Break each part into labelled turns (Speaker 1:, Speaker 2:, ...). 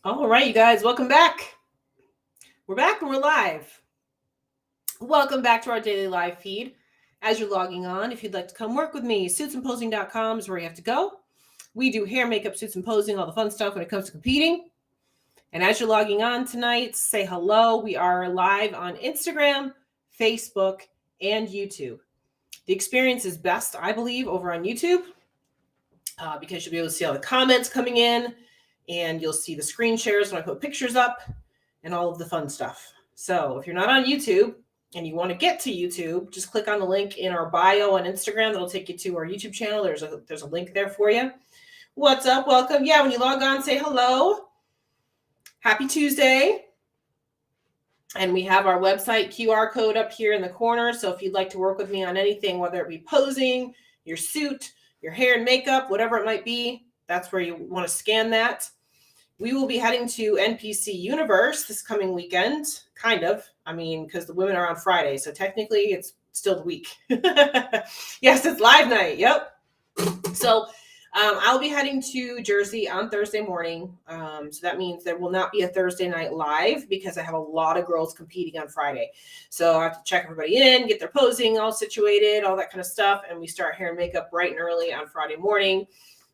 Speaker 1: All right, you guys, welcome back. We're back and we're live. Welcome back to our daily live feed. As you're logging on, if you'd like to come work with me, suitsandposing.com is where you have to go. We do hair, makeup, suits and posing, all the fun stuff when it comes to competing. And as you're logging on tonight, say hello. We are live on Instagram, Facebook, and YouTube. The experience is best, I believe, over on YouTube because you'll be able to see all the comments coming in and you'll see the screen shares when I put pictures up and all of the fun stuff. So if you're not on YouTube and you want to get to YouTube, just click on the link in our bio on Instagram. That'll take you to our YouTube channel. There's a link there for you. What's up? Welcome. Yeah, when you log on, say hello. Happy Tuesday. And we have our website QR code up here in the corner. So if you'd like to work with me on anything, whether it be posing, your suit, your hair and makeup, whatever it might be, that's where you want to scan that. We will be heading to NPC Universe this coming weekend, kind of. I mean, because the women are on Friday, so technically it's still the week. Yes, it's live night. Yep. So I'll be heading to Jersey on Thursday morning. So that means there will not be a Thursday night live because I have a lot of girls competing on Friday. So I have to check everybody in, get their posing all situated, all that kind of stuff. And we start hair and makeup bright and early on Friday morning.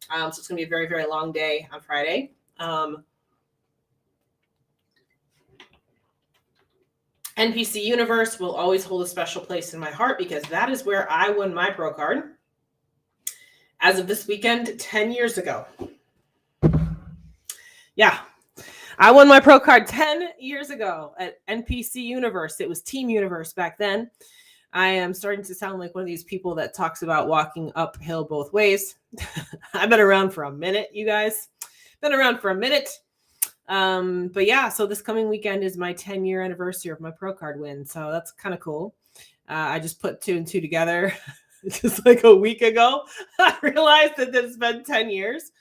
Speaker 1: So it's going to be a very, very long day on Friday. NPC Universe will always hold a special place in my heart because that is where I won my pro card. As of this weekend, 10 years ago. Yeah, I won my pro card 10 years ago at NPC Universe. It was Team Universe back then. I am starting to sound like one of these people that talks about walking uphill both ways. I've been around for a minute, you guys. Been around for a minute. But yeah, so this coming weekend is my 10-year anniversary of my pro card win. So that's kind of cool. I just put 2 and 2 together. Just like a week ago, I realized that it's been 10 years.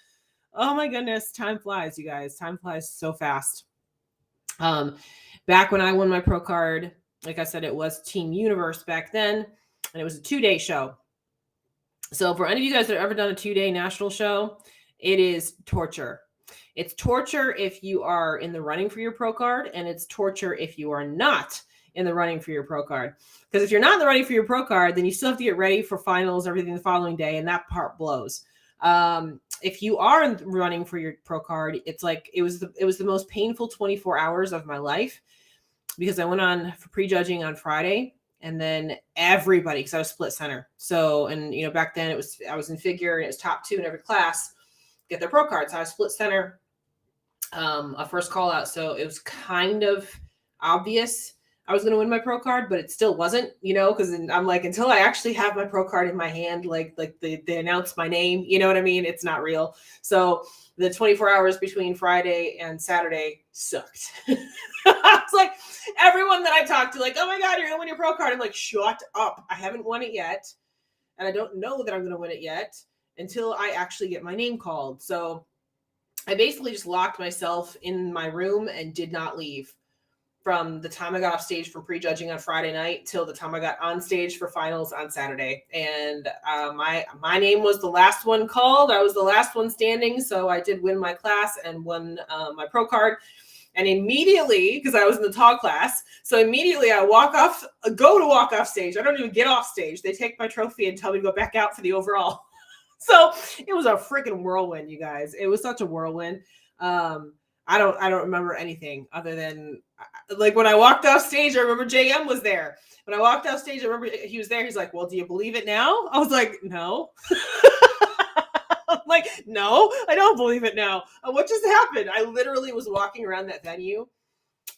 Speaker 1: Oh my goodness, time flies, you guys. Time flies so fast. Back when I won my pro card, like I said, it was Team Universe back then, and it was a 2-day show. So for any of you guys that have ever done a 2-day national show, it is torture. It's torture if you are in the running for your pro card, and it's torture if you are not in the running for your pro card. Because if you're not in the running for your pro card, then you still have to get ready for finals, everything the following day, and that part blows. If you are running for your pro card, it's like it was the most painful 24 hours of my life because I went on for prejudging on Friday, and then everybody, because I was split center. So, and you know, back then I was in figure and it was top 2 in every class get their pro cards. So I was split center, a first call out. So it was kind of obvious I was going to win my pro card, but it still wasn't, you know, because I'm like, until I actually have my pro card in my hand, like they announce my name, you know what I mean? It's not real. So the 24 hours between Friday and Saturday sucked. I was like, everyone that I talked to, like, oh my God, you're going to win your pro card. I'm like, shut up. I haven't won it yet. And I don't know that I'm going to win it yet until I actually get my name called. So I basically just locked myself in my room and did not leave from the time I got off stage from prejudging on Friday night till the time I got on stage for finals on Saturday. And my name was the last one called. I was the last one standing. So I did win my class and won my pro card. And immediately, because I was in the tall class, so immediately I go to walk off stage. I don't even get off stage. They take my trophy and tell me to go back out for the overall. So it was a freaking whirlwind, you guys. It was such a whirlwind. I don't remember anything other than like when I walked off stage, I remember JM was there. When I walked off stage, I remember he was there. He's like, well, do you believe it now? I was like, no. I'm like, no, I don't believe it now. What just happened? I literally was walking around that venue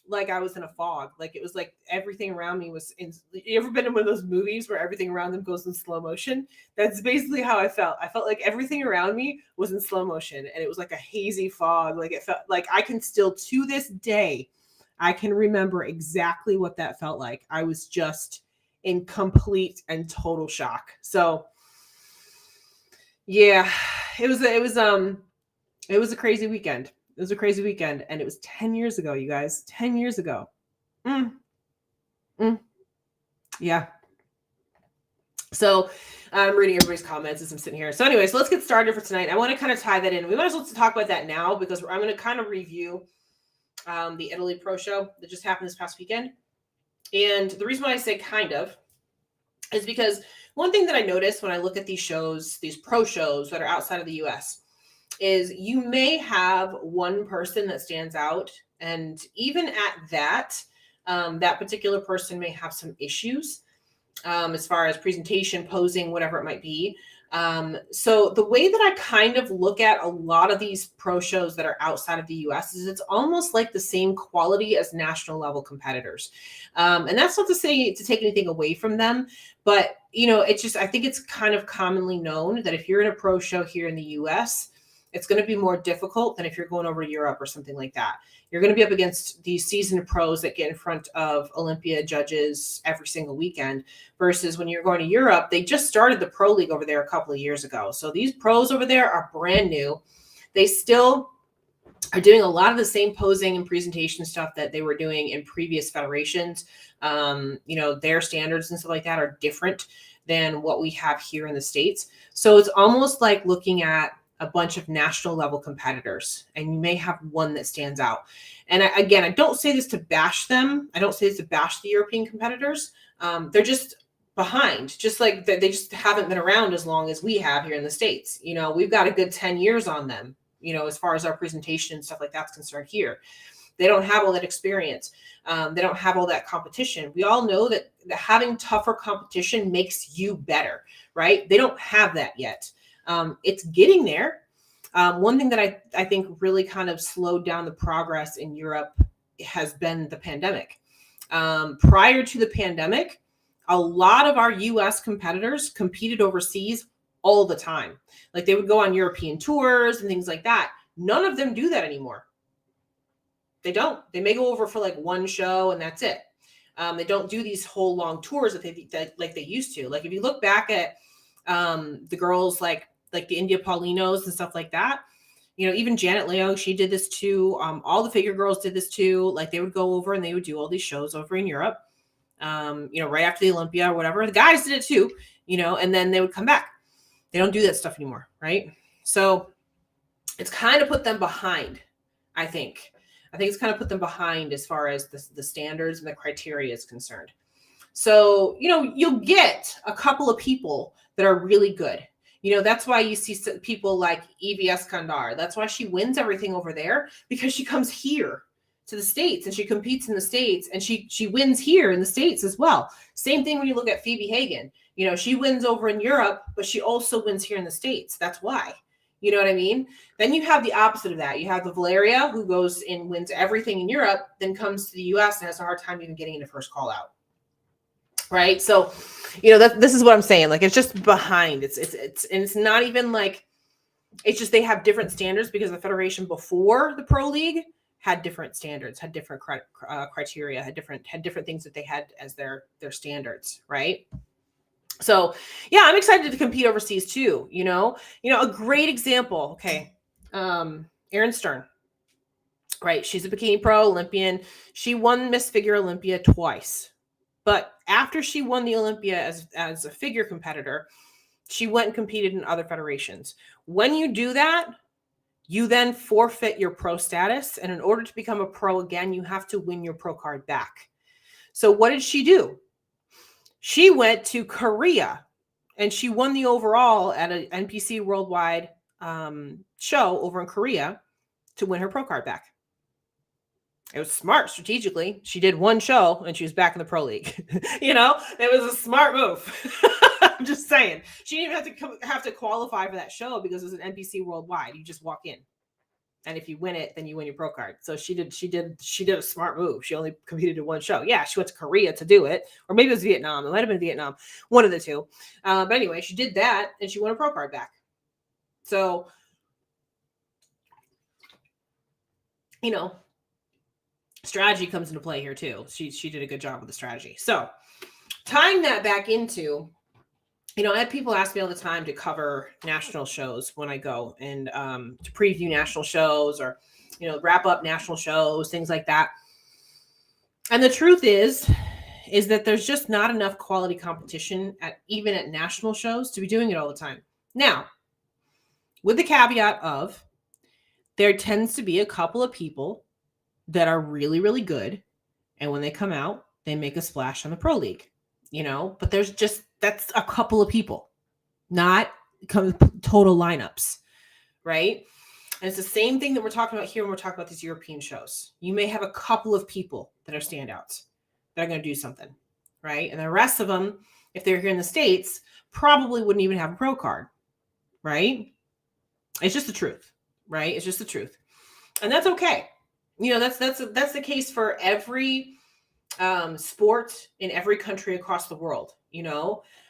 Speaker 1: like I was in a fog. Like it was like everything around me was in. You ever been in one of those movies where everything around them goes in slow motion? That's basically how I felt. I felt like everything around me was in slow motion, and it was like a hazy fog. Like it felt like I can still, to this day, I can remember exactly what that felt like. I was just in complete and total shock. So yeah, it was a crazy weekend. It was a crazy weekend, and it was 10 years ago, you guys. 10 years ago. Yeah. So I'm reading everybody's comments as I'm sitting here. So anyway, so let's get started for tonight. I want to kind of tie that in. We might as well talk about that now because I'm going to kind of review the Italy Pro Show that just happened this past weekend. And the reason why I say kind of is because one thing that I notice when I look at these shows, these pro shows that are outside of the US, is you may have one person that stands out. And even at that, that particular person may have some issues as far as presentation, posing, whatever it might be. So the way that I kind of look at a lot of these pro shows that are outside of the US is it's almost like the same quality as national level competitors. And that's not to say to take anything away from them, but it's just, I think it's kind of commonly known that if you're in a pro show here in the US, it's going to be more difficult than if you're going over to Europe or something like that. You're going to be up against these seasoned pros that get in front of Olympia judges every single weekend versus when you're going to Europe, they just started the pro league over there a couple of years ago. So these pros over there are brand new. They still are doing a lot of the same posing and presentation stuff that they were doing in previous federations. Their standards and stuff like that are different than what we have here in the States. So it's almost like looking at a bunch of national level competitors, and you may have one that stands out. And I don't say this to bash them. I don't say this to bash the European competitors. They're just behind, just like they just haven't been around as long as we have here in the States. We've got a good 10 years on them, as far as our presentation and stuff like that's concerned here. They don't have all that experience. They don't have all that competition. We all know that having tougher competition makes you better, right? They don't have that yet. It's getting there. One thing that I think really kind of slowed down the progress in Europe has been the pandemic. Prior to the pandemic, a lot of our US competitors competed overseas all the time. Like they would go on European tours and things like that. None of them do that anymore. They don't. They may go over for like one show and that's it. They don't do these whole long tours that they used to. Like if you look back at the girls like the India Paulinos and stuff like that, even Janet Leo, she did this too. All the figure girls did this too. Like they would go over and they would do all these shows over in Europe, right after the Olympia or whatever. The guys did it too, and then they would come back. They don't do that stuff anymore, right? So it's kind of put them behind, I think. I think it's kind of put them behind as far as the standards and the criteria is concerned. So, you'll get a couple of people that are really good. That's why you see people like EVS Kandar. That's why she wins everything over there, because she comes here to the States and she competes in the States and she wins here in the States as well. Same thing when you look at Phoebe Hagen. She wins over in Europe, but she also wins here in the States. That's why. You know what I mean? Then you have the opposite of that. You have the Valeria who goes and wins everything in Europe, then comes to the US and has a hard time even getting into first call out. Right. So, this is what I'm saying. Like, it's just behind. It's not even like, it's just, they have different standards because the federation before the pro league had different standards, had different criteria, had different things that they had as their standards. Right. So yeah, I'm excited to compete overseas too. A great example. Okay. Erin Stern, right. She's a bikini pro Olympian. She won Miss Figure Olympia twice. But after she won the Olympia as a figure competitor, she went and competed in other federations. When you do that, you then forfeit your pro status. And in order to become a pro again, you have to win your pro card back. So what did she do? She went to Korea and she won the overall at an NPC Worldwide show over in Korea to win her pro card back. It was smart strategically. She did one show and she was back in the pro league. It was a smart move. I'm just saying. She didn't even have to qualify for that show because it was an NPC Worldwide. You just walk in. And if you win it, then you win your pro card. So she did a smart move. She only competed in one show. Yeah, she went to Korea to do it. Or maybe it was Vietnam. It might have been Vietnam. One of the two. But anyway, she did that and she won a pro card back. So, strategy comes into play here too. She did a good job with the strategy. So tying that back into, I have people ask me all the time to cover national shows when I go and to preview national shows or, wrap up national shows, things like that. And the truth is that there's just not enough quality competition even at national shows to be doing it all the time. Now, with the caveat of there tends to be a couple of people that are really, really good. And when they come out, they make a splash on the pro league, but that's a couple of people, not total lineups, right? And it's the same thing that we're talking about here when we're talking about these European shows. You may have a couple of people that are standouts that are going to do something, right? And the rest of them, if they're here in the States, probably wouldn't even have a pro card, right? It's just the truth, right? It's just the truth. And that's okay. That's the case for every sport in every country across the world.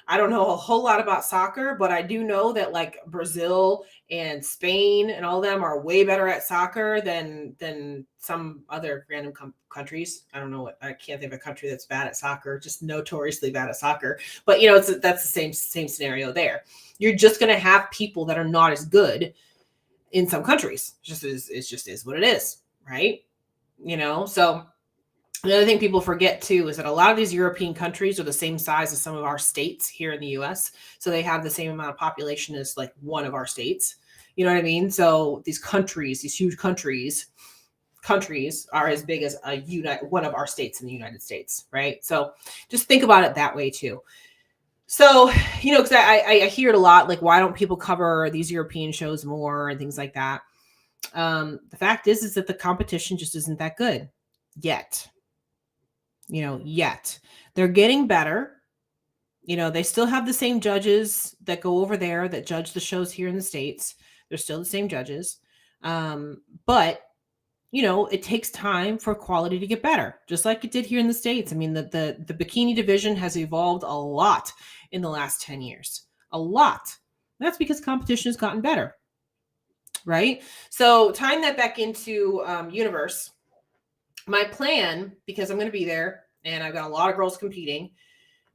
Speaker 1: I don't know a whole lot about soccer, but I do know that like Brazil and Spain and all of them are way better at soccer than some other random countries. I don't know I can't think of a country that's bad at soccer, just notoriously bad at soccer. But that's the same scenario there. You're just going to have people that are not as good in some countries. It just is what it is, right? So the other thing people forget too is that a lot of these European countries are the same size as some of our states here in the US. So they have the same amount of population as like one of our states. You know what I mean? So these huge countries are as big as one of our states in the United States, right? So just think about it that way too. So, because I hear it a lot, like, why don't people cover these European shows more and things like that? The fact is that the competition just isn't that good yet. Yet. They're getting better. They still have the same judges that go over there that judge the shows here in the States. They're still the same judges. But, it takes time for quality to get better, just like it did here in the States. I mean, the bikini division has evolved a lot in the last 10 years. A lot. And that's because competition has gotten better. Right? So tying that back into Universe, my plan, because I'm going to be there and I've got a lot of girls competing,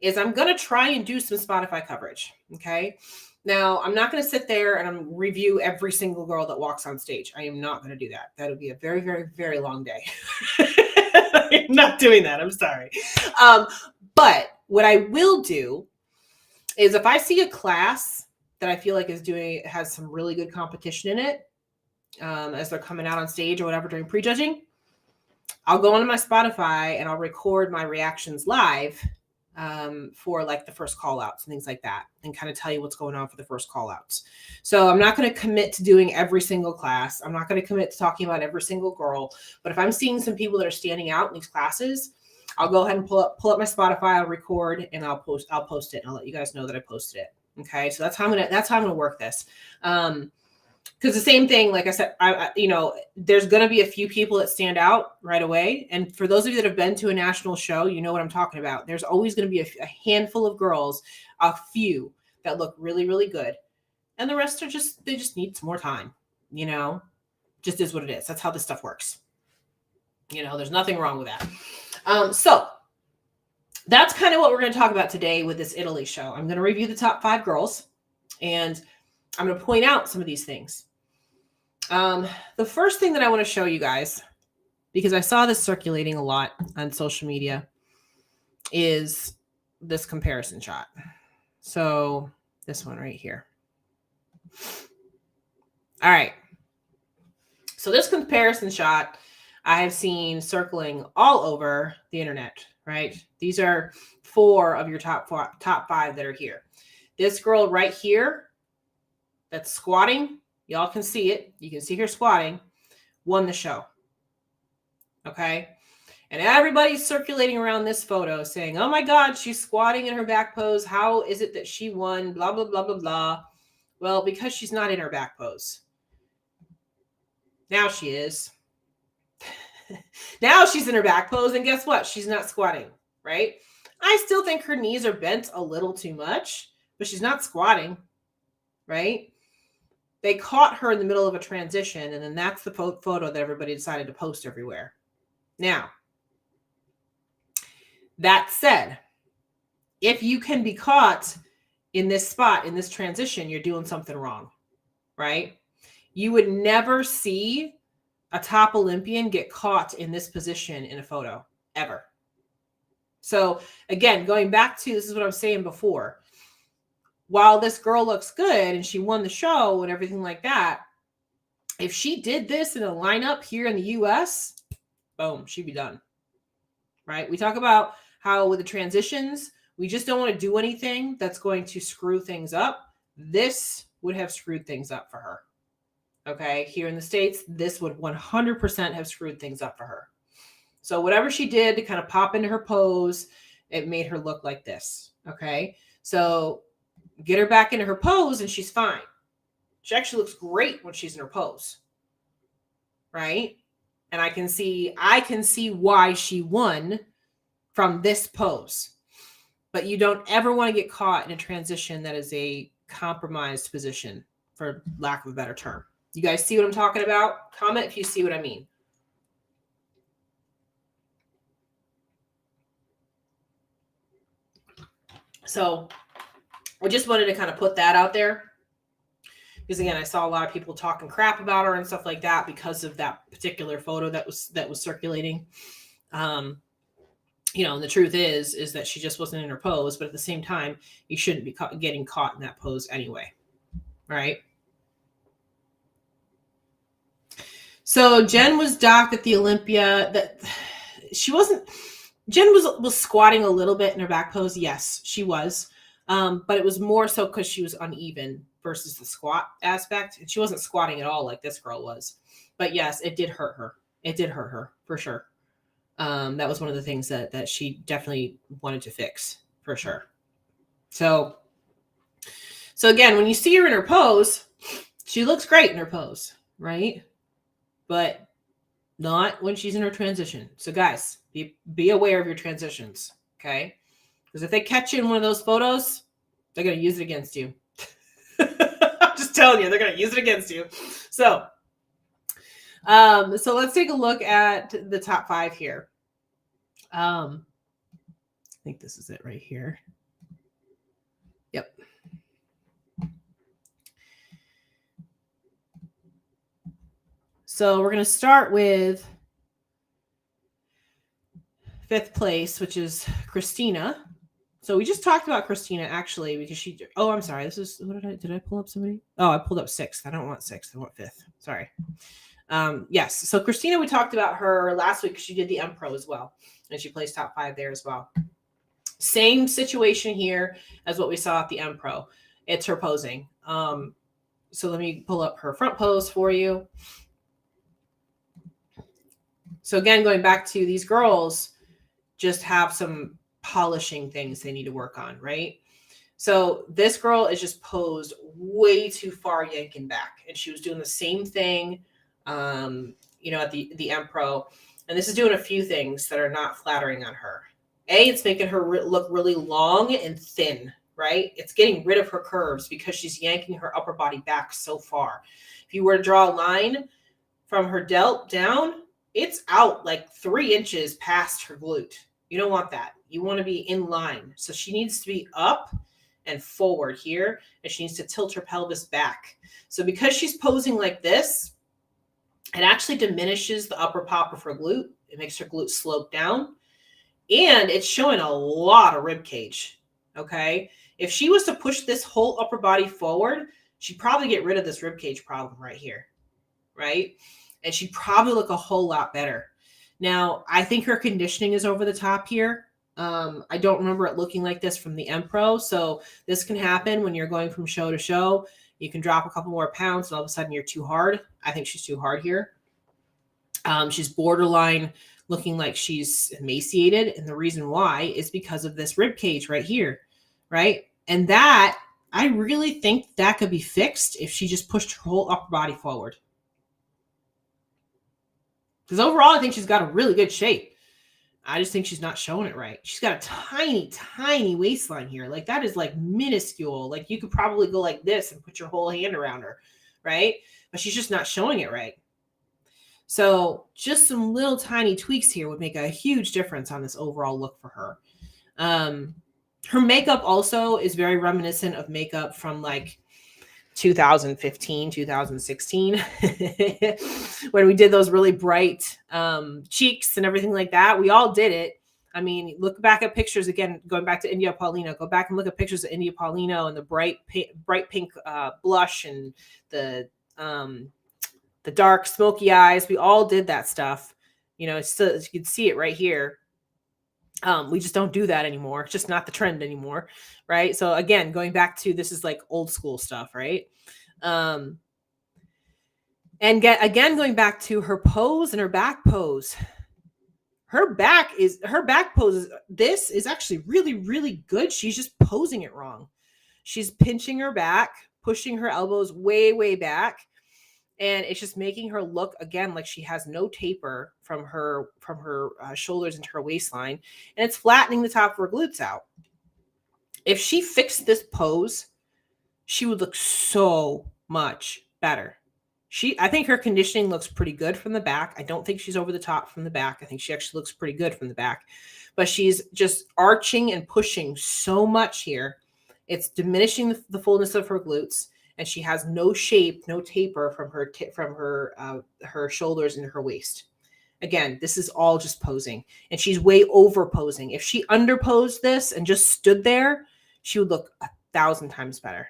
Speaker 1: is I'm going to try and do some Spotify coverage. Okay. Now, I'm not going to sit there and review every single girl that walks on stage. I am not going to do that. That would be a very, very, very long day. I'm not doing that. I'm sorry. But what I will do is if I see a class that I feel like has some really good competition in it, as they're coming out on stage or whatever during prejudging, I'll go onto my Spotify and I'll record my reactions live for like the first call outs and things like that, and kind of tell you what's going on for the first call outs. So I'm not going to commit to doing every single class. I'm not going to commit to talking about every single girl, but if I'm seeing some people that are standing out in these classes, I'll go ahead and pull up my Spotify, I'll record, and I'll post it, and I'll let you guys know that I posted it. Okay. So that's how I'm going to work this. Because the same thing, like I said, there's going to be a few people that stand out right away. And for those of you that have been to a national show, you know what I'm talking about. There's always going to be a handful of girls, a few that look really, really good. And the rest they just need some more time, just is what it is. That's how this stuff works. There's nothing wrong with that. So that's kind of what we're going to talk about today with this Italy show. I'm going to review the top 5 girls, and I'm going to point out some of these things. The first thing that I want to show you guys, because I saw this circulating a lot on social media, is this comparison shot. So this one right here. All right. So this comparison shot I have seen circling all over the internet, right? These are 4 of your top 5 that are here. This girl right here that's squatting, y'all can see it. You can see her squatting, won the show. Okay. And everybody's circulating around this photo saying, oh my God, she's squatting in her back pose. How is it that she won? Blah, blah, blah, blah, blah. Well, because she's not in her back pose. Now she is. Now she's in her back pose. And guess what? She's not squatting, right? I still think her knees are bent a little too much, but she's not squatting, right? They caught her in the middle of a transition, and then that's the photo that everybody decided to post everywhere. Now, that said, if you can be caught in this spot, in this transition, you're doing something wrong, right? You would never see a top Olympian get caught in this position in a photo, ever. So again, going back to, this is what I was saying before, while this girl looks good and she won the show and everything like that, if she did this in a lineup here in the US, boom, she'd be done. Right? We talk about how with the transitions, we just don't want to do anything that's going to screw things up. This would have screwed things up for her. Okay, here in the States, this would 100% have screwed things up for her. So whatever she did to kind of pop into her pose, it made her look like this. Okay, so get her back into her pose and she's fine. She actually looks great when she's in her pose. Right? And I can see why she won from this pose. But you don't ever want to get caught in a transition that is a compromised position, for lack of a better term. You guys see what I'm talking about? Comment if you see what I mean. So I just wanted to kind of put that out there. Because again, I saw a lot of people talking crap about her and stuff like that because of that particular photo that was circulating. You know, and the truth is that she just wasn't in her pose, but at the same time, you shouldn't be getting caught in that pose anyway. Right? So Jen was docked at the Olympia. That she wasn't. Jen was squatting a little bit in her back pose. Yes, she was. But it was more so because she was uneven versus the squat aspect. And she wasn't squatting at all like this girl was. But yes, it did hurt her. It did hurt her for sure. That was one of the things that she definitely wanted to fix for sure. So again, when you see her in her pose, she looks great in her pose, right? But not when she's in her transition. So guys, be aware of your transitions, okay? Because if they catch you in one of those photos, they're going to use it against you. I'm just telling you, they're going to use it against you. So let's take a look at the top 5 here. I think this is it right here. Yep. So we're going to start with 5th place, which is Christina. So we just talked about Christina actually because I'm sorry. This is, did I pull up somebody? Oh, I pulled up 6th. I don't want 6th. I want 5th. Sorry. Yes. So Christina, we talked about her last week. She did the M Pro as well. And she placed top 5 there as well. Same situation here as what we saw at the M Pro. It's her posing. So let me pull up her front pose for you. So again, going back to these girls, just have some polishing things they need to work on, right? So this girl is just posed way too far yanking back. And she was doing the same thing, at the M Pro. And this is doing a few things that are not flattering on her. It's making her look really long and thin, right? It's getting rid of her curves because she's yanking her upper body back so far. If you were to draw a line from her delt down, it's out like 3 inches past her glute. You don't want that. You want to be in line. So she needs to be up and forward here, and she needs to tilt her pelvis back. So because she's posing like this, it actually diminishes the upper pop of her glute. It makes her glute slope down, and it's showing a lot of rib cage. Okay. If she was to push this whole upper body forward, she'd probably get rid of this rib cage problem right here. Right. And she'd probably look a whole lot better. Now, I think her conditioning is over the top here. I don't remember it looking like this from the M Pro. So this can happen when you're going from show to show. You can drop a couple more pounds and all of a sudden you're too hard. I think she's too hard here. She's borderline looking like she's emaciated. And the reason why is because of this rib cage right here, right? And that, I really think that could be fixed if she just pushed her whole upper body forward. Because overall, I think she's got a really good shape. I just think she's not showing it right. She's got a tiny, tiny waistline here. Like that is like minuscule. Like you could probably go like this and put your whole hand around her, right? But she's just not showing it right. So just some little tiny tweaks here would make a huge difference on this overall look for her. Her makeup also is very reminiscent of makeup from like 2015, 2016, when we did those really bright cheeks and everything like that. We all did it. I mean, look back at pictures again, going back to India Paulino. Go back and look at pictures of India Paulino and the bright pink blush and the dark smoky eyes. We all did that stuff. You know, it's still, you can see it right here. We just don't do that anymore. It's just not the trend anymore, right? So again, going back to, this is like old school stuff, right? And going back to her pose and her back pose. Her back pose this is actually really, really good. She's just posing it wrong. She's pinching her back, pushing her elbows way, way back. And it's just making her look, again, like she has no taper from her shoulders into her waistline. And it's flattening the top of her glutes out. If she fixed this pose, she would look so much better. I think her conditioning looks pretty good from the back. I don't think she's over the top from the back. I think she actually looks pretty good from the back. But she's just arching and pushing so much here. It's diminishing the fullness of her glutes. And she has no shape, no taper from her shoulders into her waist. Again, this is all just posing. And she's way over posing. If she underposed this and just stood there, she would look 1,000 times better.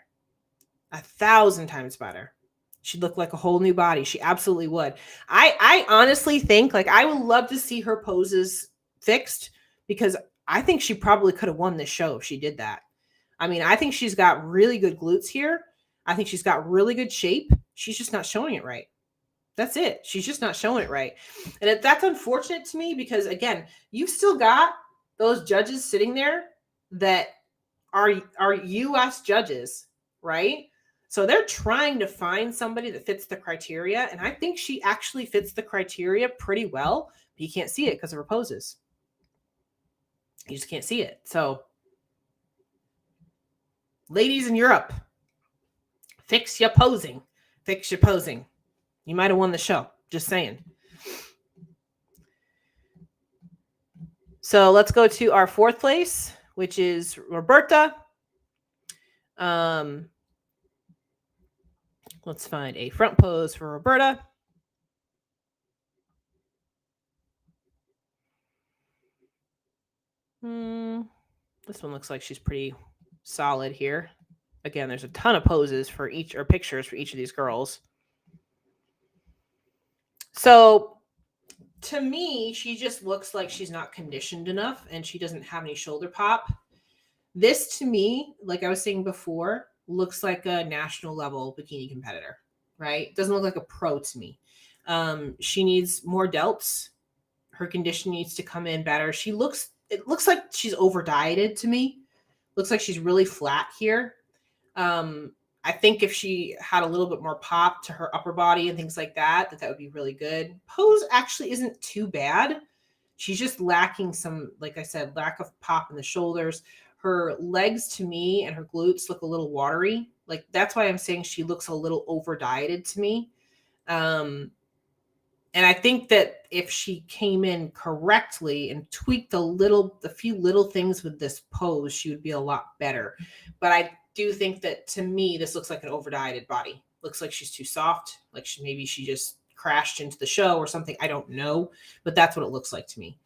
Speaker 1: 1,000 times better. She'd look like a whole new body. She absolutely would. I honestly think, like, I would love to see her poses fixed, because I think she probably could have won this show if she did that. I mean, I think she's got really good glutes here. I think she's got really good shape. She's just not showing it right. That's it. She's just not showing it right. And that's unfortunate to me, because, again, you've still got those judges sitting there that are U.S. judges, right? So they're trying to find somebody that fits the criteria. And I think she actually fits the criteria pretty well, but you can't see it because of her poses. You just can't see it. So, ladies in Europe, fix your posing. Fix your posing. You might have won the show. Just saying. So let's go to our fourth place, which is Roberta. Let's find a front pose for Roberta. This one looks like she's pretty solid here. Again, there's a ton of poses for each, or pictures for each of these girls. So to me, she just looks like she's not conditioned enough and she doesn't have any shoulder pop. This, to me, like I was saying before, looks like a national level bikini competitor, right? Doesn't look like a pro to me. She needs more delts. Her condition needs to come in better. It looks like she's over dieted to me. Looks like she's really flat here. I think if she had a little bit more pop to her upper body and things like that would be really good. Pose actually isn't too bad. She's just lacking some, like I said, lack of pop in the shoulders. Her legs, to me, and her glutes look a little watery. Like, that's why I'm saying she looks a little over dieted to me. And I think that if she came in correctly and tweaked a few little things with this pose, she would be a lot better. But I do think that, to me, this looks like an over dieted body. Looks like she's too soft. Like maybe she just crashed into the show or something. I don't know, but that's what it looks like to me.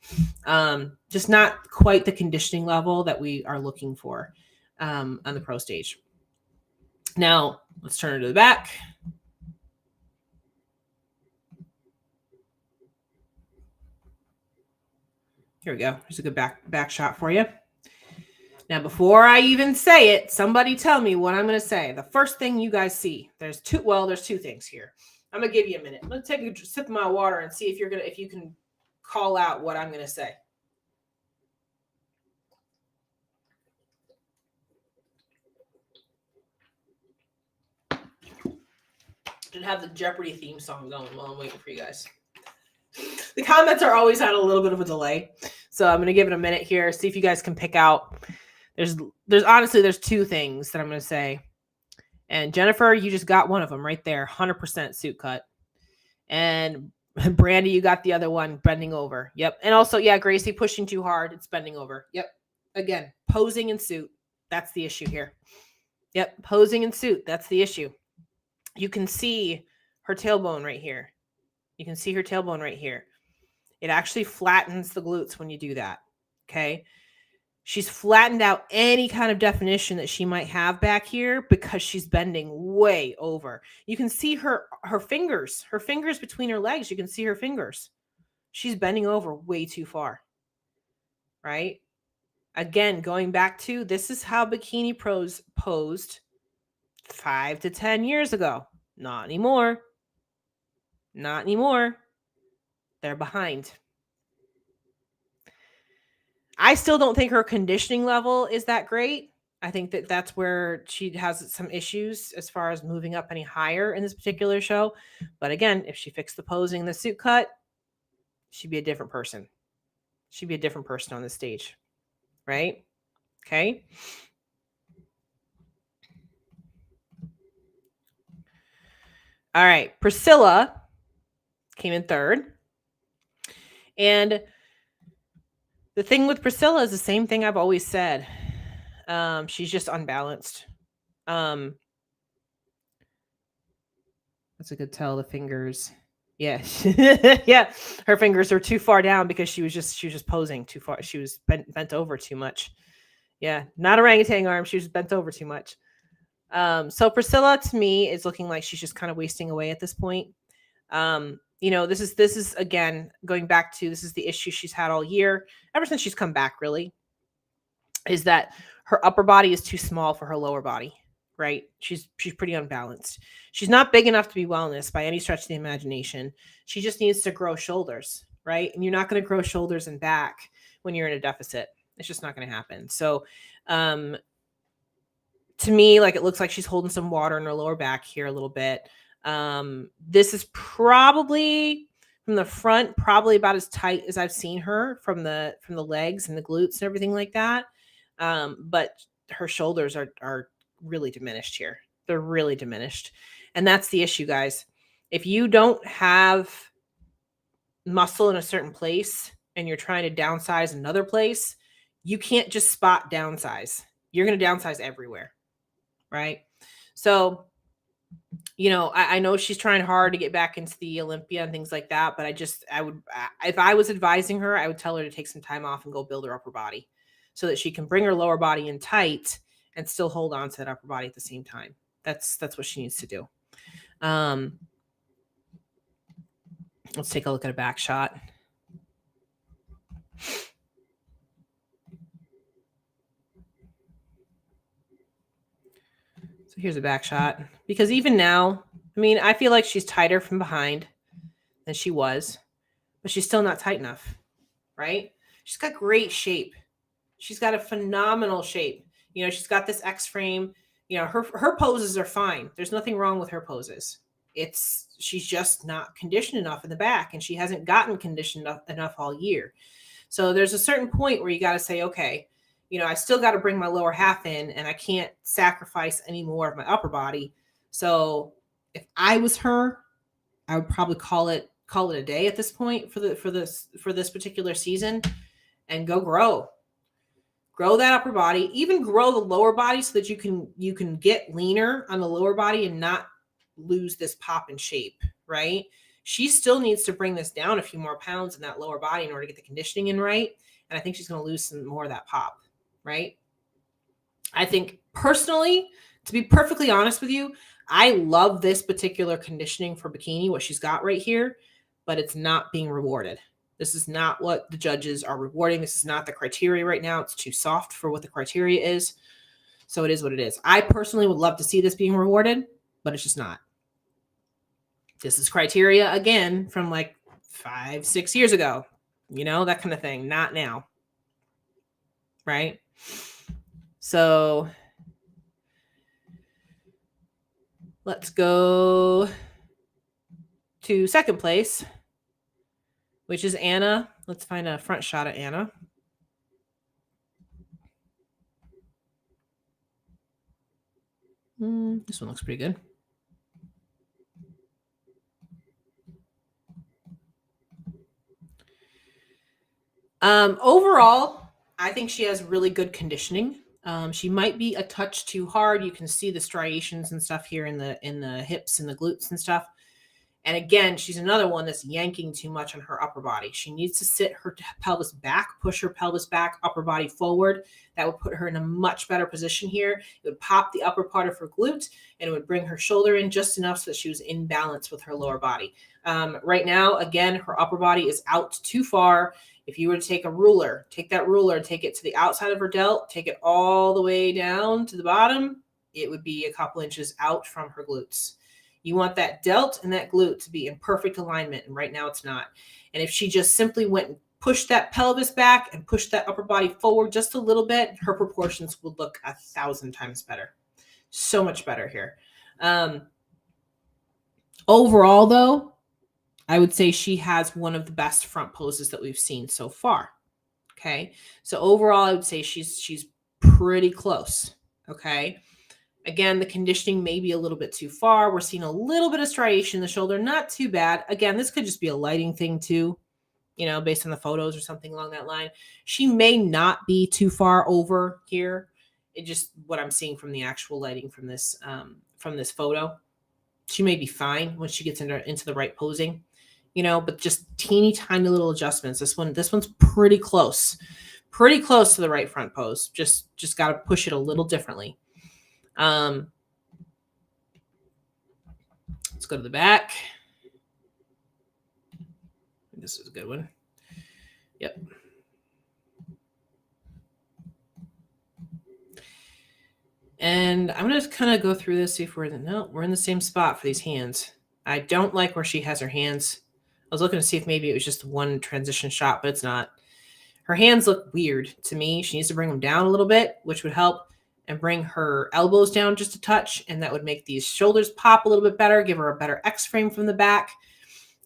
Speaker 1: Just not quite the conditioning level that we are looking for on the pro stage. Now let's turn her to the back. Here we go. Here's a good back shot for you. Now, before I even say it, somebody tell me what I'm going to say. The first thing you guys see, there's two things here. I'm going to give you a minute. I'm going to take a sip of my water and see if you can call out what I'm going to say. Should have the Jeopardy theme song going while I'm waiting for you guys. The comments are always at a little bit of a delay, so I'm going to give it a minute here, see if you guys can pick out. There's two things that I'm going to say. And Jennifer, you just got one of them right there, 100% suit cut. And Brandy, you got the other one, bending over. Yep. And also, yeah, Gracie, pushing too hard, it's bending over. Yep. Again, posing in suit. That's the issue here. Yep. Posing in suit. That's the issue. You can see her tailbone right here. You can see her tailbone right here. It actually flattens the glutes when you do that. Okay. She's flattened out any kind of definition that she might have back here because she's bending way over. You can see her fingers between her legs. You can see her fingers. She's bending over way too far, right? Again, going back to this is how bikini pros posed 5 to 10 years ago. Not anymore. Not anymore. They're behind. I still don't think her conditioning level is that great. I think that that's where she has some issues as far as moving up any higher in this particular show. But again, if she fixed the posing and the suit cut, she'd be a different person. She'd be a different person on the stage, right? Okay. All right. Priscilla came in third. And the thing with Priscilla is the same thing I've always said. She's just unbalanced. That's a good tell. The fingers. Yeah. Yeah. Her fingers are too far down because she was just posing too far. She was bent over too much. Yeah. Not orangutan arm. She was bent over too much. So Priscilla to me is looking like she's just kind of wasting away at this point. This is again, going back to, this is the issue she's had all year, ever since she's come back, really, is that her upper body is too small for her lower body, right? She's pretty unbalanced. She's not big enough to be wellness by any stretch of the imagination. She just needs to grow shoulders, right? And you're not going to grow shoulders and back when you're in a deficit. It's just not going to happen. So, to me, like, it looks like she's holding some water in her lower back here a little bit. This is probably from the front, probably about as tight as I've seen her from the legs and the glutes and everything like that. But her shoulders are really diminished here. They're really diminished. And that's the issue, guys. If you don't have muscle in a certain place and you're trying to downsize another place, you can't just spot downsize. You're going to downsize everywhere, right? So, I know she's trying hard to get back into the Olympia and things like that, but if I was advising her, I would tell her to take some time off and go build her upper body so that she can bring her lower body in tight and still hold on to that upper body at the same time. That's what she needs to do. Let's take a look at a back shot. So here's a back shot, because even now, I feel like she's tighter from behind than she was, but she's still not tight enough, right? She's got great shape. She's got a phenomenal shape. She's got this X frame. Her poses are fine. There's nothing wrong with her poses. She's just not conditioned enough in the back, and she hasn't gotten conditioned enough all year. So there's a certain point where you got to say, okay, I still got to bring my lower half in, and I can't sacrifice any more of my upper body. So if I was her, I would probably call it a day at this point for this particular season, and go grow that upper body, even grow the lower body so that you can get leaner on the lower body and not lose this pop in shape, right? She still needs to bring this down a few more pounds in that lower body in order to get the conditioning in right. And I think she's going to lose some more of that pop, right? I think personally, to be perfectly honest with you, I love this particular conditioning for bikini, what she's got right here, but it's not being rewarded. This is not what the judges are rewarding. This is not the criteria right now. It's too soft for what the criteria is. So it is what it is. I personally would love to see this being rewarded, but it's just not. This is criteria, again, from like 5-6 years ago, that kind of thing. Not now. Right? So let's go to second place, which is Anna. Let's find a front shot of Anna. This one looks pretty good. Overall, I think she has really good conditioning. She might be a touch too hard. You can see the striations and stuff here in the hips and the glutes and stuff. And again, she's another one that's yanking too much on her upper body. She needs to sit her pelvis back, push her pelvis back, upper body forward. That would put her in a much better position here. It would pop the upper part of her glute, and it would bring her shoulder in just enough so that she was in balance with her lower body. Right now, again, her upper body is out too far. If you were to take a ruler, take that ruler, take it to the outside of her delt, take it all the way down to the bottom, it would be a couple inches out from her glutes. You want that delt and that glute to be in perfect alignment, and right now it's not. And if she just simply went and pushed that pelvis back and pushed that upper body forward just a little bit, her proportions would look 1,000 times better. So much better here. Overall, though, I would say she has one of the best front poses that we've seen so far. Okay. So overall, I would say she's pretty close. Okay. Again, the conditioning may be a little bit too far. We're seeing a little bit of striation in the shoulder. Not too bad. Again, this could just be a lighting thing too, based on the photos or something along that line. She may not be too far over here. It just what I'm seeing from the actual lighting from this photo. She may be fine when she gets into the right posing. But just teeny tiny little adjustments. This one's pretty close to the right front pose. Just got to push it a little differently. Let's go to the back. This is a good one. Yep. And I'm going to kind of go through this, see if we're in the same spot for these hands. I don't like where she has her hands. I was looking to see if maybe it was just one transition shot, but it's not. Her hands look weird to me. She needs to bring them down a little bit, which would help, and bring her elbows down just a touch, and that would make these shoulders pop a little bit better, give her a better X frame from the back,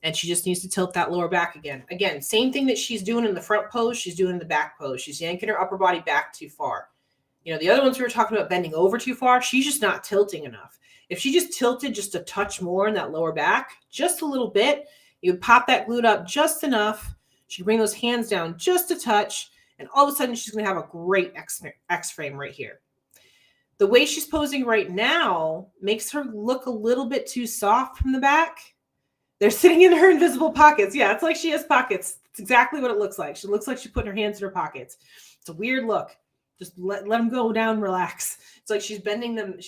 Speaker 1: and she just needs to tilt that lower back again. Again, same thing that she's doing in the front pose, she's doing in the back pose. She's yanking her upper body back too far. The other ones we were talking about bending over too far, she's just not tilting enough. If she just tilted just a touch more in that lower back, just a little bit, you would pop that glute up just enough. She can bring those hands down just a touch, and all of a sudden she's going to have a great X frame right here. The way she's posing right now makes her look a little bit too soft from the back. They're sitting in her invisible pockets. Yeah, it's like she has pockets. It's exactly what it looks like. She looks like she's putting her hands in her pockets. It's a weird look. Just let them go down, relax. It's like she's bending them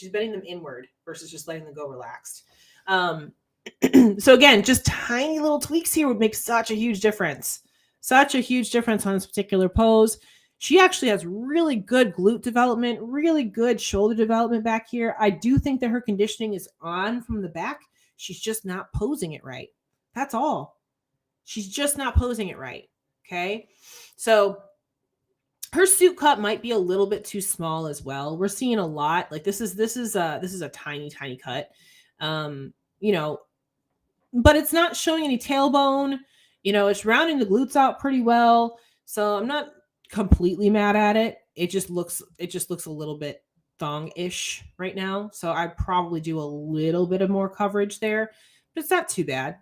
Speaker 1: inward versus just letting them go relaxed. So again, just tiny little tweaks here would make such a huge difference. Such a huge difference on this particular pose. She actually has really good glute development, really good shoulder development back here. I do think that her conditioning is on from the back. She's just not posing it right. That's all. She's just not posing it right. Okay. So her suit cut might be a little bit too small as well. We're seeing a lot. Like this is a tiny cut. But it's not showing any tailbone. It's rounding the glutes out pretty well. So I'm not completely mad at it. It just looks a little bit thong-ish right now. So I'd probably do a little bit of more coverage there, but it's not too bad.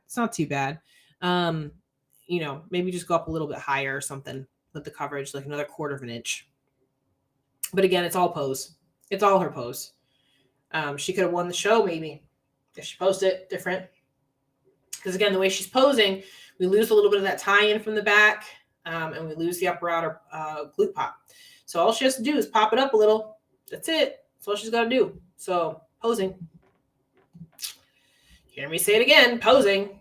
Speaker 1: Maybe just go up a little bit higher or something with the coverage, like another 1/4 of an inch. But again, it's all pose. It's all her pose. She could have won the show maybe if she posed it different. Because again, the way she's posing, we lose a little bit of that tie-in from the back, and we lose the upper outer glute pop. So all she has to do is pop it up a little. That's it. That's all she's got to do. So posing. Hear me say it again, posing.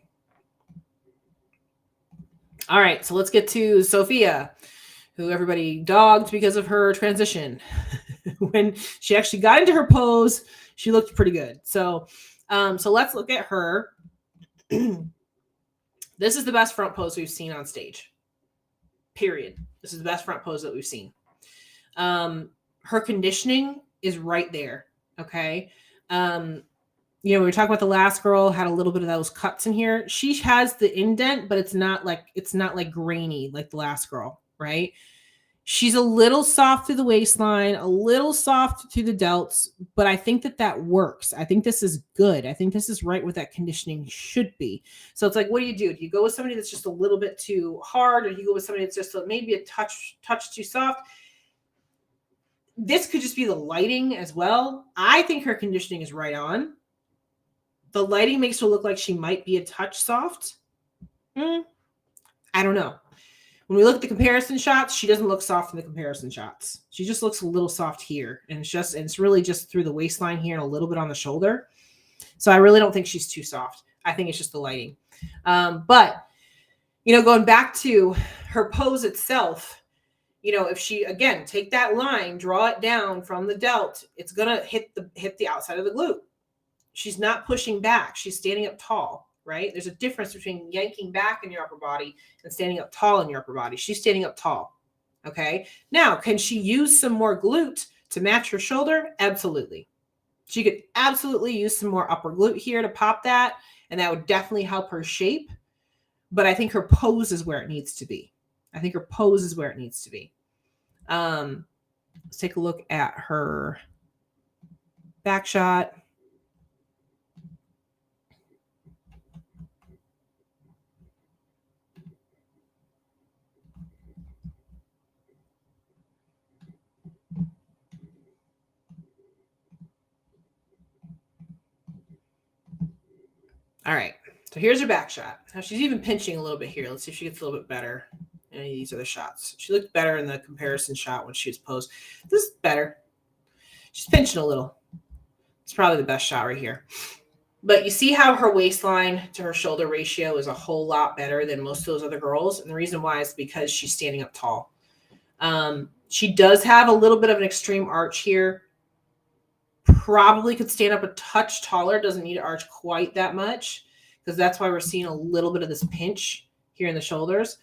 Speaker 1: All right, so let's get to Sophia, who everybody dogged because of her transition. When she actually got into her pose, she looked pretty good. So let's look at her. This is the best front pose we've seen on stage. Period. This is the best front pose that we've seen. Her conditioning is right there. Okay. We were talking about the last girl had a little bit of those cuts in here. She has the indent, but it's not like grainy like the last girl, right? She's a little soft through the waistline, a little soft through the delts, but I think that works. I think this is good. I think this is right where that conditioning should be. So it's like, what do? Do you go with somebody that's just a little bit too hard, or do you go with somebody that's just maybe a touch too soft? This could just be the lighting as well. I think her conditioning is right on. The lighting makes her look like she might be a touch soft. I don't know. When we look at the comparison shots, she doesn't look soft in the comparison shots. She just looks a little soft here. And it's really just through the waistline here and a little bit on the shoulder. So I really don't think she's too soft. I think it's just the lighting. But, going back to her pose itself, if she, again, take that line, draw it down from the delt, it's going to hit the outside of the glute. She's not pushing back. She's standing up tall, right? There's a difference between yanking back in your upper body and standing up tall in your upper body. She's standing up tall. Okay. Now, can she use some more glute to match her shoulder? Absolutely. She could absolutely use some more upper glute here to pop that. And that would definitely help her shape. But I think her pose is where it needs to be. Let's take a look at her back shot. All right, so here's her back shot. Now she's even pinching a little bit here. Let's see if she gets a little bit better in any of these other shots. She looked better in the comparison shot when she was posed. This is better. She's pinching a little. It's probably the best shot right here. But you see how her waistline to her shoulder ratio is a whole lot better than most of those other girls. And the reason why is because she's standing up tall. She does have a little bit of an extreme arch here. Probably could stand up a touch taller. Doesn't need to arch quite that much, because that's why we're seeing a little bit of this pinch here in the shoulders.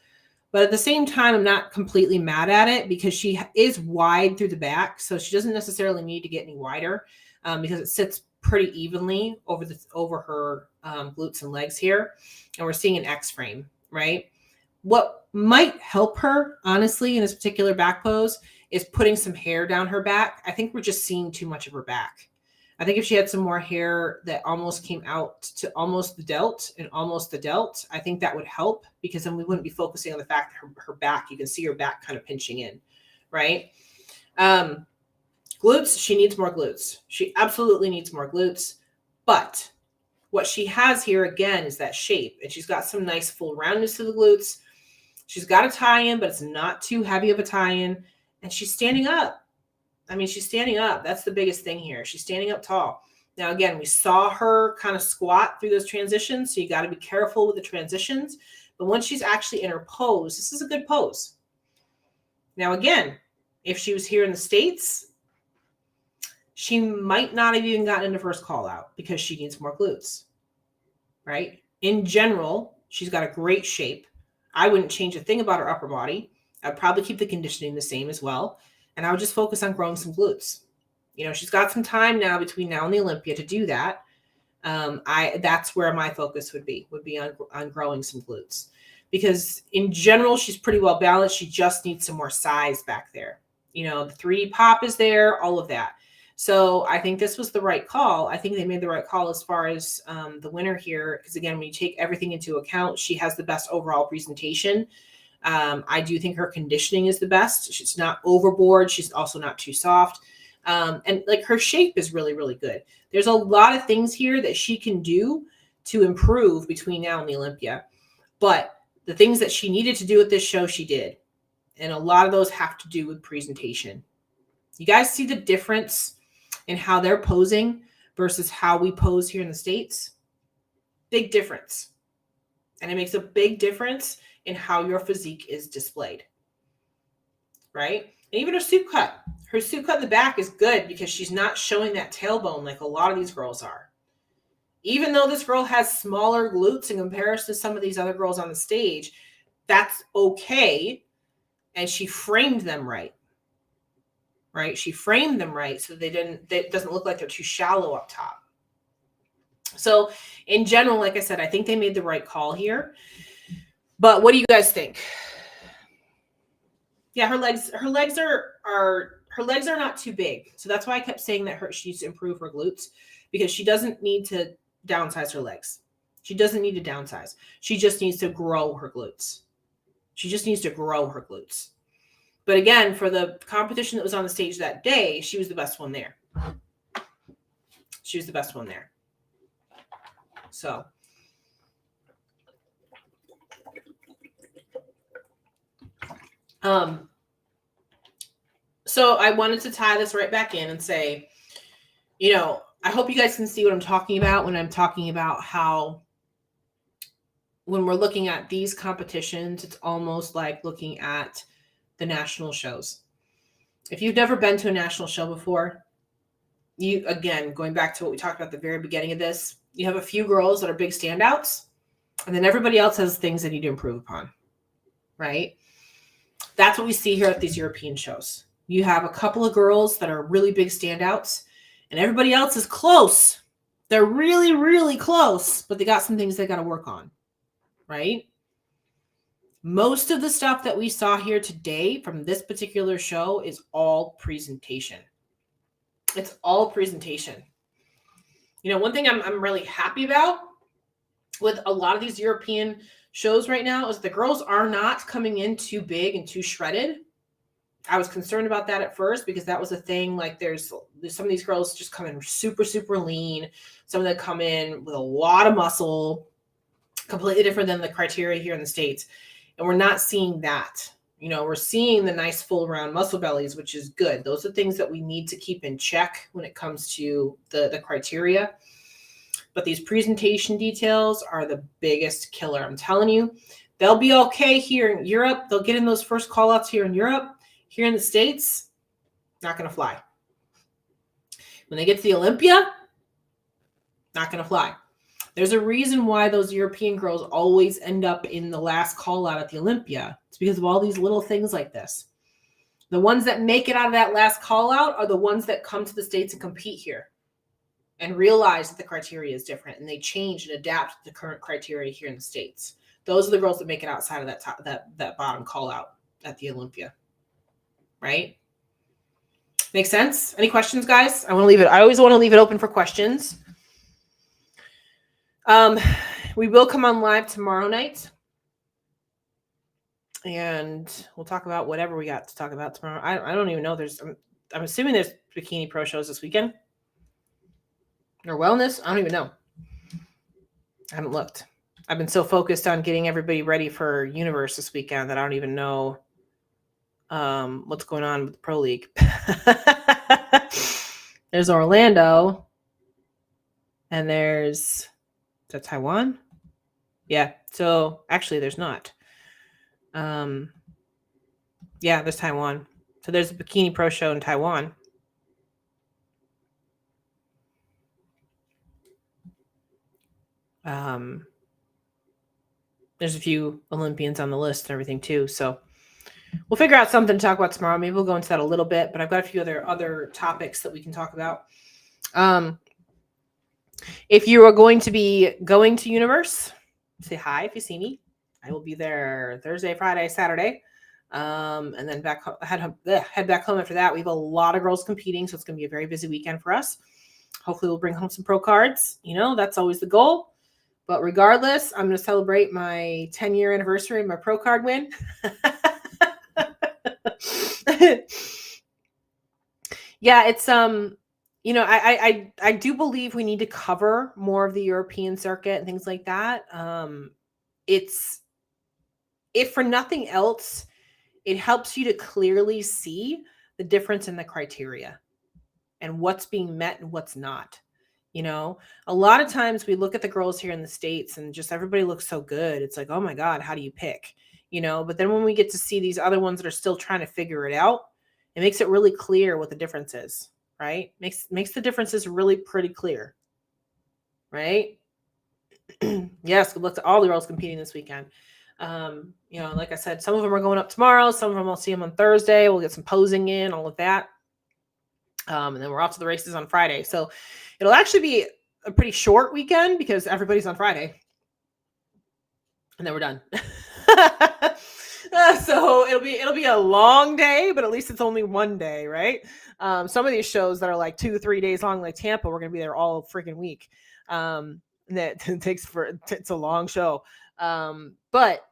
Speaker 1: But at the same time, I'm not completely mad at it, because she is wide through the back. So she doesn't necessarily need to get any wider, because it sits pretty evenly over her glutes and legs here. And we're seeing an X frame, right? What might help her, honestly, in this particular back pose is putting some hair down her back. I think we're just seeing too much of her back. I think if she had some more hair that almost came out to almost the delt and almost the delt, I think that would help, because then we wouldn't be focusing on the fact that her back, you can see her back kind of pinching in, right? Glutes, she needs more glutes. She absolutely needs more glutes. But what she has here, again, is that shape. And she's got some nice full roundness to the glutes. She's got a tie-in, but it's not too heavy of a tie-in. And she's standing up. I mean, she's standing up. That's the biggest thing here. She's standing up tall. Now, again, we saw her kind of squat through those transitions, so you got to be careful with the transitions. But once she's actually in her pose, this is a good pose. Now, again, if she was here in the States, she might not have even gotten into first call out, because she needs more glutes, right? In general, she's got a great shape. I wouldn't change a thing about her upper body. I'd probably keep the conditioning the same as well. And I would just focus on growing some glutes. She's got some time now between now and the Olympia to do that. That's where my focus would be on growing some glutes, because in general, she's pretty well balanced. She just needs some more size back there. The 3D pop is there, all of that. So I think this was the right call. I think they made the right call as far as the winner here, because again, when you take everything into account, she has the best overall presentation. I do think her conditioning is the best. She's not overboard. She's also not too soft. And like, her shape is really, really good. There's a lot of things here that she can do to improve between now and the Olympia. But the things that she needed to do at this show, she did. And a lot of those have to do with presentation. You guys see the difference in how they're posing versus how we pose here in the States? Big difference. And it makes a big difference in how your physique is displayed, right? And even her suit cut. Her suit cut in the back is good, because she's not showing that tailbone like a lot of these girls are. Even though this girl has smaller glutes in comparison to some of these other girls on the stage, that's okay. And she framed them right. Right? She framed them right, so it doesn't look like they're too shallow up top. So in general, like I said, I think they made the right call here. But what do you guys think? Yeah, her legs are not too big. So that's why I kept saying that she needs to improve her glutes, because she doesn't need to downsize her legs. She doesn't need to downsize. She just needs to grow her glutes. But again, for the competition that was on the stage that day, she was the best one there. So so I wanted to tie this right back in and say, I hope you guys can see what I'm talking about when I'm talking about how when we're looking at these competitions, it's almost like looking at the national shows. If you've never been to a national show before, you, again, going back to what we talked about at the very beginning of this, you have a few girls that are big standouts, and then everybody else has things they need to improve upon, right? That's what we see here at these European shows. You have a couple of girls that are really big standouts, and everybody else is close. They're really, really close, but they got some things they got to work on, right? Most of the stuff that we saw here today from this particular show is all presentation. It's all presentation. You know, one thing I'm really happy about with a lot of these European shows right now is the girls are not coming in too big and too shredded. I was concerned about that at first because that was a thing. Like there's some of these girls just come in super, super lean. Some of them come in with a lot of muscle, completely different than the criteria here in the States. And we're not seeing that. You know, we're seeing the nice full round muscle bellies, which is good. Those are things that we need to keep in check when it comes to the criteria. But these presentation details are the biggest killer. I'm telling you, they'll be okay here in Europe. They'll get in those first call outs here in Europe. Here in the States, not going to fly. When they get to the Olympia, not going to fly. There's a reason why those European girls always end up in the last call out at the Olympia. It's because of all these little things like this. The ones that make it out of that last call out are the ones that come to the States and compete here and realize that the criteria is different, and they change and adapt to the current criteria here in the States. Those are the girls that make it outside of that bottom call out at the Olympia. Right? Make sense? Any questions, guys? I always want to leave it open for questions. We will come on live tomorrow night, and we'll talk about whatever we got to talk about tomorrow. I don't even know. I'm assuming there's Bikini Pro shows this weekend or wellness. I don't even know. I haven't looked. I've been so focused on getting everybody ready for Universe this weekend that I don't even know what's going on with the Pro League. There's Orlando, and there's Taiwan. Yeah. So actually, there's not. Yeah, there's Taiwan. So there's a Bikini Pro show in Taiwan. There's a few Olympians on the list and everything too. So we'll figure out something to talk about tomorrow. Maybe we'll go into that a little bit, but I've got a few other topics that we can talk about. If you are going to be going to Universe, say hi if you see me. I will be there Thursday, Friday, Saturday. And then head back home after that. We have a lot of girls competing, so it's going to be a very busy weekend for us. Hopefully we'll bring home some pro cards. You know, that's always the goal. But regardless, I'm going to celebrate my 10-year anniversary of my pro card win. Yeah, it's you know, I do believe we need to cover more of the European circuit and things like that. It's, if for nothing else, it helps you to clearly see the difference in the criteria and what's being met and what's not. You know, a lot of times we look at the girls here in the States and just everybody looks so good. It's like, oh my God, how do you pick? You know, but then when we get to see these other ones that are still trying to figure it out, it makes it really clear what the difference is, right? Makes the differences really pretty clear, right? Yes, good luck to all the girls competing this weekend. You know, like I said, some of them are going up tomorrow. Some of them I'll see them on Thursday. We'll get some posing in, all of that. And then we're off to the races on Friday. So it'll actually be a pretty short weekend because everybody's on Friday. And then we're done. So it'll be a long day, but at least it's only one day, right? Some of these shows that are like 2-3 days long, like Tampa, we're gonna be there all freaking week. It's a long show. But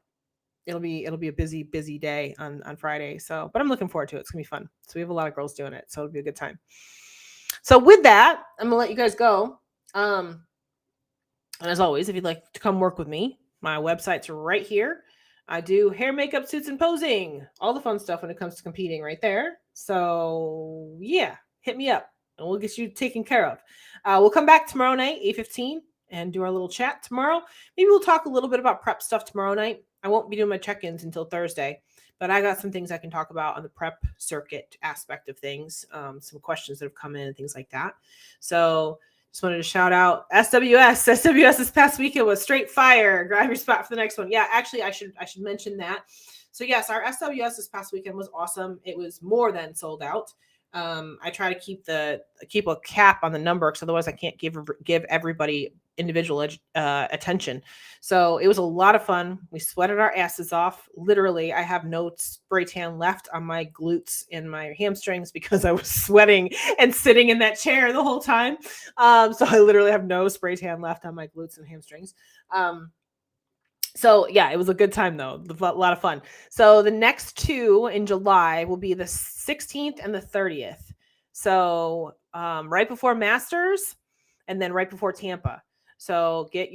Speaker 1: it'll be a busy day on Friday. So, but I'm looking forward to it. It's gonna be fun. So we have a lot of girls doing it. So it'll be a good time. So with that, I'm gonna let you guys go. And as always, if you'd like to come work with me, my website's right here. I do hair, makeup, suits, and posing. All the fun stuff when it comes to competing right there. So yeah, hit me up and we'll get you taken care of. We'll come back tomorrow night, 8:15. and do our little chat tomorrow. Maybe we'll talk a little bit about prep stuff tomorrow night. I won't be doing my check-ins until Thursday, but I got some things I can talk about on the prep circuit aspect of things, some questions that have come in and things like that. So just wanted to shout out SWS. SWS this past weekend was straight fire. Grab your spot for the next one. Yeah, actually, I should mention that. So yes, our SWS this past weekend was awesome. It was more than sold out. I try to keep a cap on the number, because otherwise I can't give everybody individual attention. So it was a lot of fun. We sweated our asses off. Literally, I have no spray tan left on my glutes and my hamstrings because I was sweating and sitting in that chair the whole time. So I literally have no spray tan left on my glutes and hamstrings. So yeah, it was a good time though. A lot of fun. So the next two in July will be the 16th and the 30th. So right before Masters and then right before Tampa. So get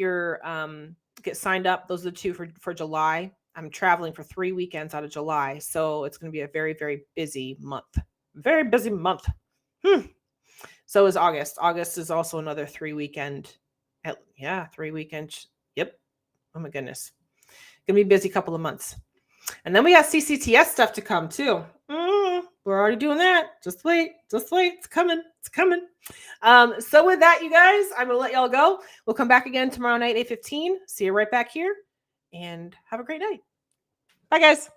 Speaker 1: signed up. Those are the two for July. I'm traveling for 3 weekends out of July. So it's going to be a very, very busy month. Very busy month. So is August. August is also another 3 weekend. 3 weekends. Yep. Oh my goodness. Gonna be a busy couple of months. And then we got CCTS stuff to come too. We're already doing that. Just wait. It's coming. So with that, you guys, I'm gonna let y'all go. We'll come back again tomorrow night, 8:15. See you right back here, and have a great night. Bye, guys.